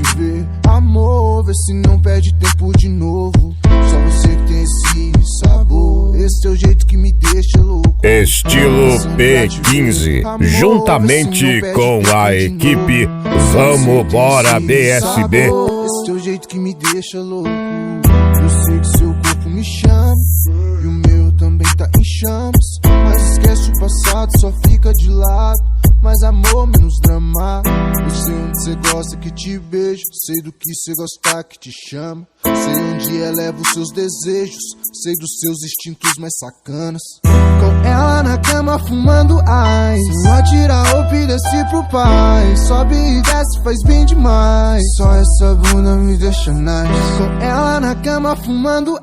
te ver, amor, vê se não perde tempo de novo. Só você que tem esse sabor, esse teu jeito que me deixa louco. Estilo P15, juntamente com a equipe Vamos Bora BSB. Esse teu jeito que me deixa louco. Eu sei que seu corpo me chama e o meu também tá em chamas, mas esquece o passado, só fica de lado. Mais amor, menos drama. Eu sei onde cê gosta que te beijo, sei do que cê gosta que te chama, sei onde eleva os seus desejos, sei dos seus instintos mais sacanas. Com ela na cama fumando ice, não atira roupa e desce pro pai, sobe e desce, faz bem demais. Só essa bunda me deixa nice. Com ela na cama fumando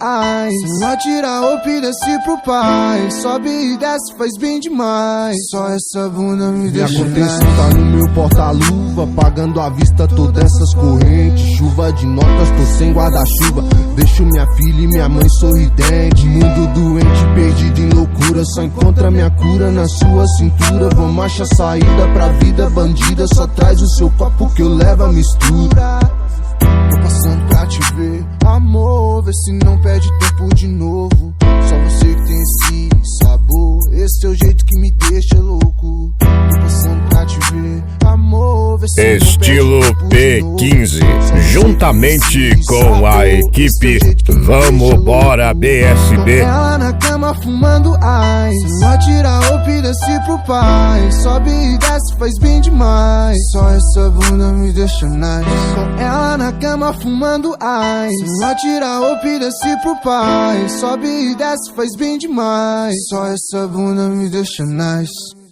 ice, não atira roupa e desce pro pai, sobe e desce, faz bem demais. Só essa bunda me deixa nice. Minha contenção tá no meu porta-luva, pagando à vista todas essas correntes. Chuva de notas, tô sem guarda-chuva, deixo minha filha e minha mãe sorridente. Mundo doente, perdido em loucura, só encontra minha cura na sua cintura. Vamos achar saída pra vida bandida, só traz o seu copo que eu levo a mistura. Tô passando pra te ver, amor, vê se não perde tempo de novo. Só você que tem esse sabor, esse teu jeito que me deixa louco. Tô passando pra te ver, amor, vê se Estilo P15, juntamente com a equipe Vamos Bora BSB. Ela na cama fumando ice, não atira roupa e desce pro pai, sobe e desce, faz bem demais. Só essa bunda me deixa nice. Com ela na cama fumando ice, não atira roupa e desce pro pai, sobe e desce, faz bem demais. Só essa bunda me deixa nice.